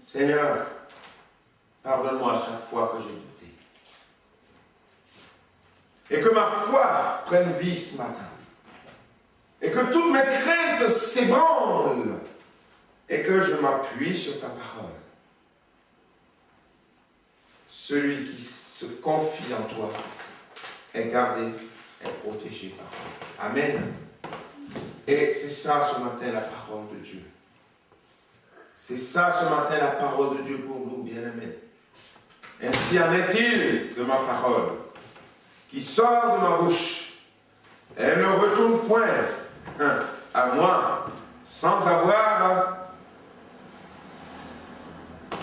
Seigneur, pardonne-moi à chaque fois que j'ai douté. Et que ma foi prenne vie ce matin. Et que toutes mes craintes s'ébranlent. Et que je m'appuie sur ta parole. Celui qui se confie en toi est gardé, est protégé par toi. Amen. Et c'est ça ce matin la parole de Dieu. C'est ça ce matin la parole de Dieu pour nous, bien-aimés. Ainsi en est-il de ma parole qui sort de ma bouche. Elle ne retourne point à moi sans avoir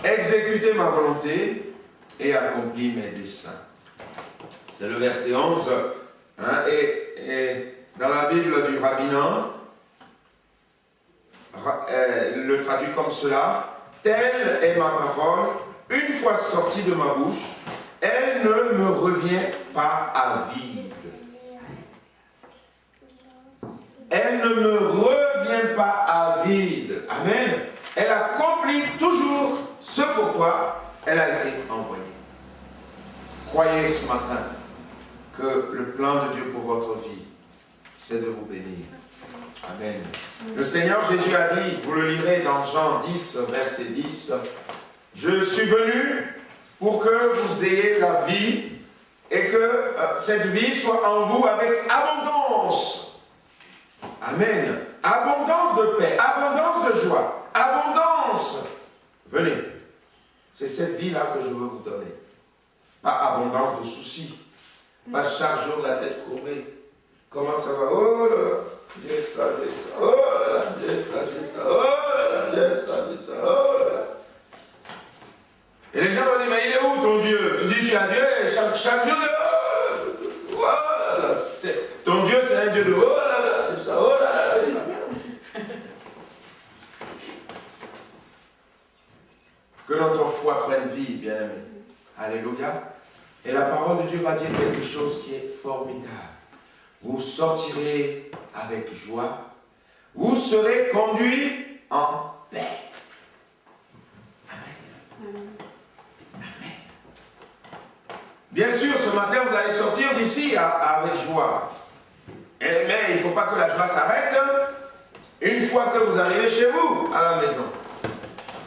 exécuté ma volonté et accompli mes desseins. C'est le verset 11. Et dans la Bible du rabbinat, le traduit comme cela: telle est ma parole, une fois sortie de ma bouche, elle ne me revient pas à vide. Elle ne me revient pas à vide. Amen. Elle accomplit toujours ce pourquoi elle a été envoyée. Croyez ce matin que le plan de Dieu pour votre vie, c'est de vous bénir. Amen. Le Seigneur Jésus a dit, vous le lirez dans Jean 10, verset 10, « Je suis venu pour que vous ayez la vie et que cette vie soit en vous avec abondance. » Amen. Abondance de paix, abondance de joie, abondance. Venez. C'est cette vie-là que je veux vous donner. Pas abondance de soucis. Pas chaque jour la tête courbée. Comment ça va? Oh là là, j'ai ça, j'ai ça. Oh là là, j'ai ça, j'ai ça. Oh là là, j'ai ça, j'ai ça. Oh là là. Et les gens vont dire, mais il est où ton Dieu? Tu dis, tu as Dieu et chaque jour, oh là là, ton Dieu c'est un Dieu de oh là là, c'est ça, oh là là, c'est ça. Que notre foi prenne vie, bien-aimé. Alléluia. Et la parole de Dieu va dire quelque chose qui est formidable. Vous sortirez avec joie. Vous serez conduits en paix. Amen. Amen. Bien sûr, ce matin, vous allez sortir d'ici avec joie. Mais il ne faut pas que la joie s'arrête une fois que vous arrivez chez vous, à la maison.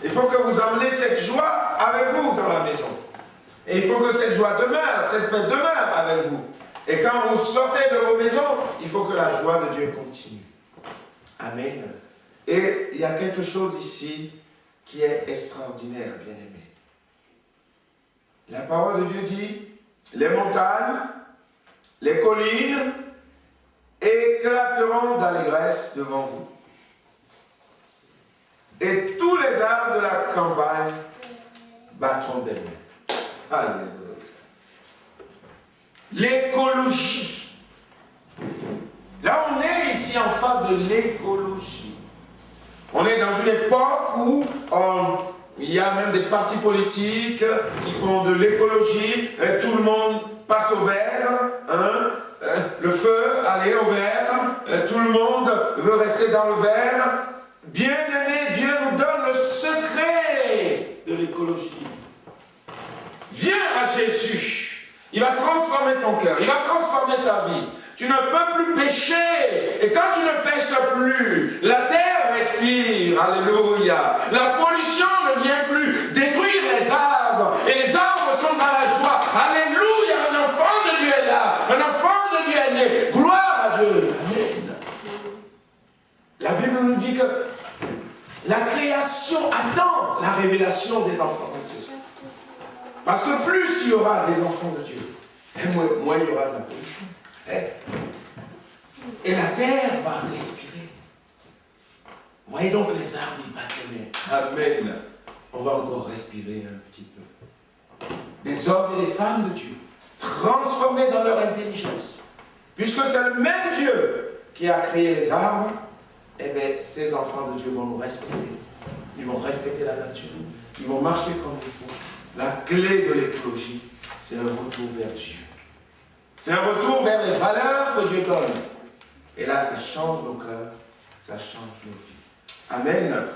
Il faut que vous emmenez cette joie avec vous dans la maison. Et il faut que cette joie demeure, cette paix demeure avec vous. Et quand vous sortez de vos maisons, il faut que la joie de Dieu continue. Amen. Et il y a quelque chose ici qui est extraordinaire, bien-aimé. La parole de Dieu dit, les montagnes, les collines éclateront d'allégresse devant vous. Et tous les arbres de la campagne battront des mains. Alléluia. L'écologie. Là, on est ici en face de l'écologie. On est dans une époque où il y a même des partis politiques qui font de l'écologie. Tout le monde passe au vert. Le feu, allez au vert. Tout le monde veut rester dans le vert. Bien-aimé, Dieu nous donne le secret de l'écologie. Viens à Jésus. Il va transformer ton cœur. Il va transformer ta vie. Tu ne peux plus pécher. Et quand tu ne pêches plus, la terre respire. Alléluia. La pollution ne vient plus détruire les arbres. Et les arbres sont dans la joie. Alléluia. Un enfant de Dieu est là. Un enfant de Dieu est né. Gloire à Dieu. Amen. La Bible nous dit que la création attend la révélation des enfants de Dieu. Parce que plus il y aura des enfants de Dieu, et moins il y aura de la pollution. Et la terre va respirer. Voyez donc les arbres, ils battent les mains. Amen. On va encore respirer un petit peu. Des hommes et des femmes de Dieu, transformés dans leur intelligence. Puisque c'est le même Dieu qui a créé les arbres, eh bien, ces enfants de Dieu vont nous respecter. Ils vont respecter la nature. Ils vont marcher comme il faut. La clé de l'écologie, c'est un retour vers Dieu. C'est un retour vers les valeurs que Dieu donne. Et là, ça change nos cœurs, ça change nos vies. Amen.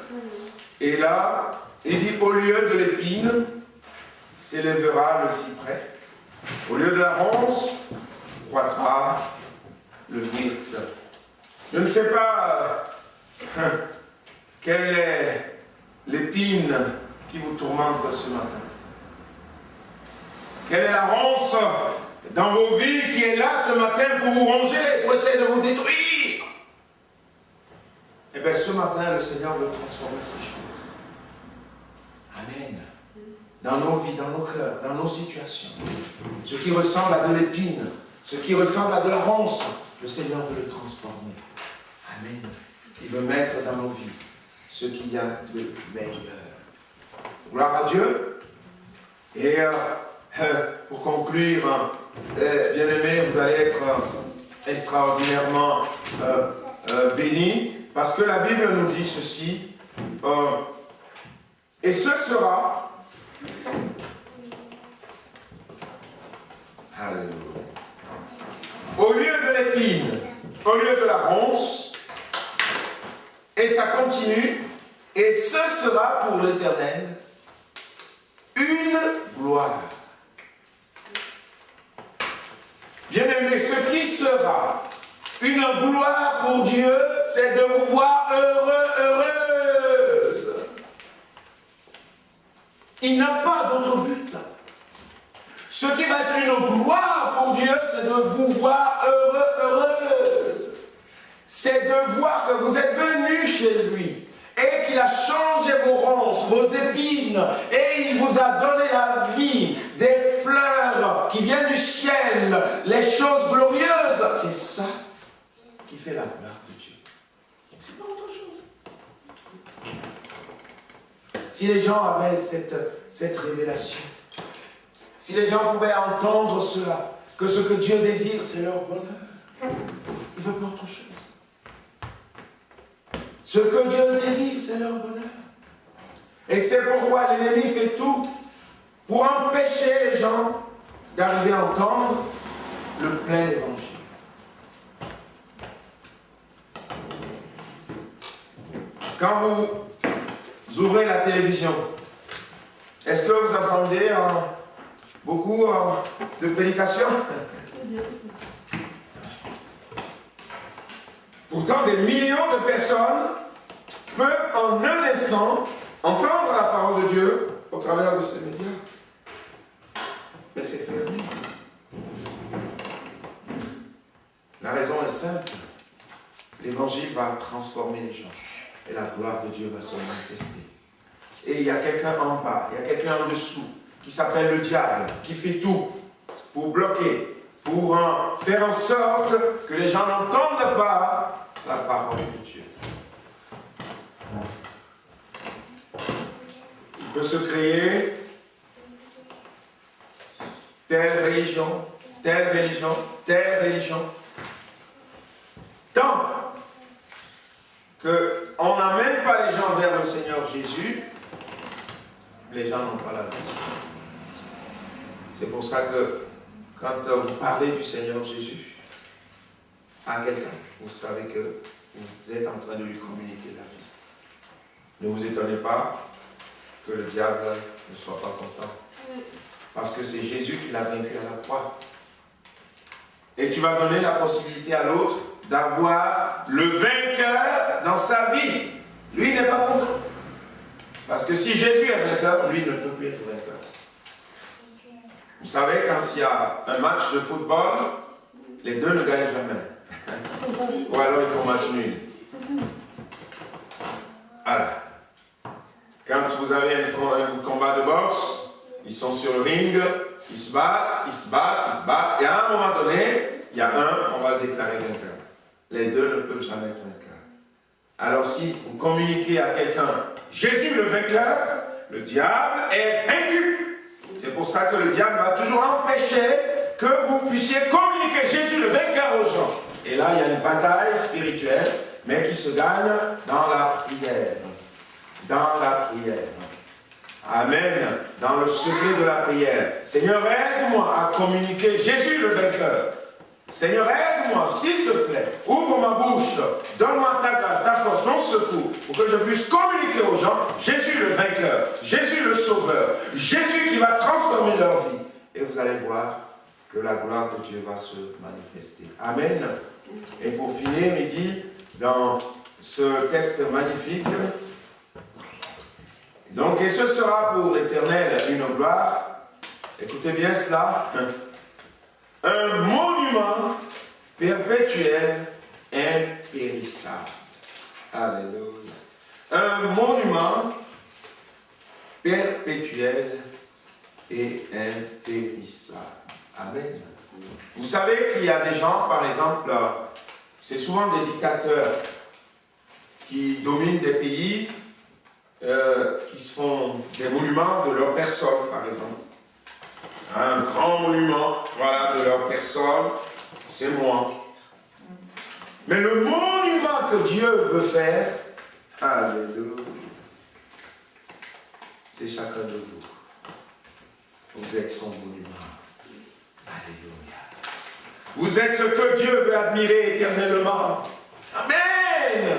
Et là, Il dit, au lieu de l'épine, s'élèvera le cyprès. Au lieu de la ronce, croîtra le myrte. Je ne sais pas quelle est l'épine qui vous tourmente ce matin. Quelle est la ronce dans vos vies qui est là ce matin pour vous ronger, pour essayer de vous détruire? Eh bien, ce matin, le Seigneur veut transformer ces choses. Amen. Dans nos vies, dans nos cœurs, dans nos situations. Ce qui ressemble à de l'épine, ce qui ressemble à de la ronce, le Seigneur veut le transformer. Amen. Il veut mettre dans nos vies ce qu'il y a de meilleur. Gloire à Dieu. Et pour conclure, bien-aimés, vous allez être extraordinairement bénis, parce que la Bible nous dit ceci, et ce sera, alléluia, au lieu de l'épine, au lieu de la ronce, et ça continue, et ce sera pour l'Éternel une gloire. Bien-aimés, ce qui sera une gloire pour Dieu, c'est de vous voir heureux, heureuse. Il n'a pas d'autre but. Ce qui va être une gloire pour Dieu, c'est de vous voir heureux, heureuse. C'est de voir que vous êtes venus chez lui et qu'il a changé vos ronces, vos épines, et il vous a donné la vie, des fleurs qui viennent du ciel, les choses glorieuses. C'est ça qui fait la gloire de Dieu. C'est pas autre chose. Si les gens avaient cette révélation, si les gens pouvaient entendre cela, que ce que Dieu désire, c'est leur bonheur. Il ne veut pas autre chose. Ce que Dieu désire, c'est leur bonheur. Et c'est pourquoi l'ennemi fait tout pour empêcher les gens d'arriver à entendre le plein évangile. Quand vous ouvrez la télévision, est-ce que vous entendez beaucoup de prédications? Pourtant, des millions de personnes peuvent en un instant entendre la parole de Dieu au travers de ces médias. Mais c'est fermé. La raison est simple. L'évangile va transformer les gens. Et la gloire de Dieu va se manifester. Et il y a quelqu'un en bas, il y a quelqu'un en dessous, qui s'appelle le diable, qui fait tout pour bloquer, pour faire en sorte que les gens n'entendent pas la parole de Dieu. Il peut se créer telle religion, telle religion, telle religion. Tant qu'on n'amène pas les gens vers le Seigneur Jésus, les gens n'ont pas la vie. C'est pour ça que quand vous parlez du Seigneur Jésus à quelqu'un, vous savez que vous êtes en train de lui communiquer la vie. Ne vous étonnez pas que le diable ne soit pas content. Parce que c'est Jésus qui l'a vaincu à la croix. Et tu vas donner la possibilité à l'autre d'avoir le vainqueur dans sa vie. Lui n'est pas content. Parce que si Jésus est vainqueur, lui ne peut plus être vainqueur. Vous savez, quand il y a un match de football, les deux ne gagnent jamais. Ou alors il faut match nul. Voilà. Quand vous avez un combat de boxe, ils sont sur le ring, ils se battent, ils se battent, ils se battent, et à un moment donné, il y a un, on va le déclarer vainqueur. Les deux ne peuvent jamais être vainqueurs. Alors si vous communiquez à quelqu'un, Jésus le vainqueur, le diable est vaincu. C'est pour ça que le diable va toujours empêcher que vous puissiez communiquer Jésus le vainqueur aux gens. Et là, il y a une bataille spirituelle, mais qui se gagne dans la prière. Dans la prière. Amen. Dans le secret de la prière. Seigneur, aide-moi à communiquer Jésus le vainqueur. Seigneur, aide-moi, s'il te plaît. Ouvre ma bouche. Donne-moi ta grâce, ta force, ton secours, pour que je puisse communiquer aux gens Jésus le vainqueur, Jésus le sauveur, Jésus qui va transformer leur vie. Et vous allez voir que la gloire de Dieu va se manifester. Amen. Et pour finir, il dit dans ce texte magnifique, donc, et ce sera pour l'Éternel une gloire, écoutez bien cela, un monument perpétuel, impérissable. Alléluia. Un monument perpétuel et impérissable. Amen. Vous savez qu'il y a des gens, par exemple, c'est souvent des dictateurs qui dominent des pays, qui se font des monuments de leur personne, par exemple. Un grand monument, voilà, de leur personne, c'est moi. Mais le monument que Dieu veut faire, alléluia, c'est chacun de vous. Vous êtes son monument. Alléluia. Vous êtes ce que Dieu veut admirer éternellement. Amen.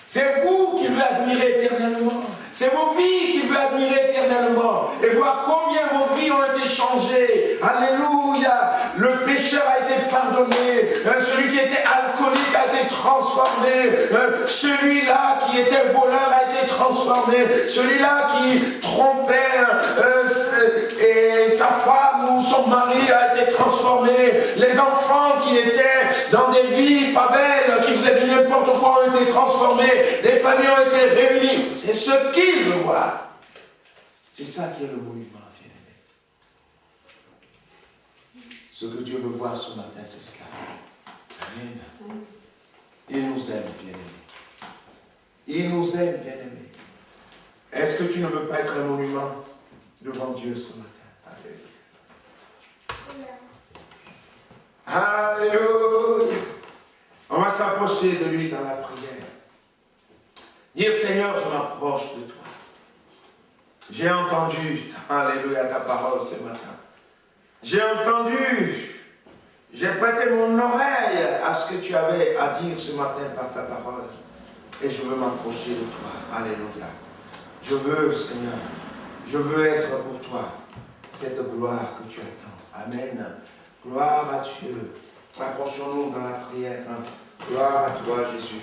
C'est vous qui veut admirer éternellement. C'est vos vies qu'il veut admirer éternellement. Et voir combien vos vies ont été changées. Alléluia. Le pécheur a été pardonné. Celui qui était alcoolique a été transformé. Celui-là qui était voleur a été transformé. Celui-là qui trompait et sa femme ou son mari a été transformé. Les enfants qui étaient dans des vies pas belles, qui faisaient du n'importe quoi, ont été transformés. Des familles ont été réunies. C'est ce qu'il veut voir. C'est ça qui est le monument, bien-aimé. Ce que Dieu veut voir ce matin, c'est cela. Amen. Il nous aime, bien-aimé. Il nous aime, bien-aimé. Est-ce que tu ne veux pas être un monument devant Dieu ce matin? Alléluia. Alléluia. On va s'approcher de lui dans la prière. Dire, Seigneur, je m'approche de toi. J'ai entendu, alléluia, ta parole ce matin. J'ai entendu, j'ai prêté mon oreille à ce que tu avais à dire ce matin par ta parole. Et je veux m'approcher de toi. Alléluia. Je veux, Seigneur, je veux être pour toi cette gloire que tu attends. Amen. Gloire à Dieu. Approchons-nous dans la prière. Gloire à toi, Jésus.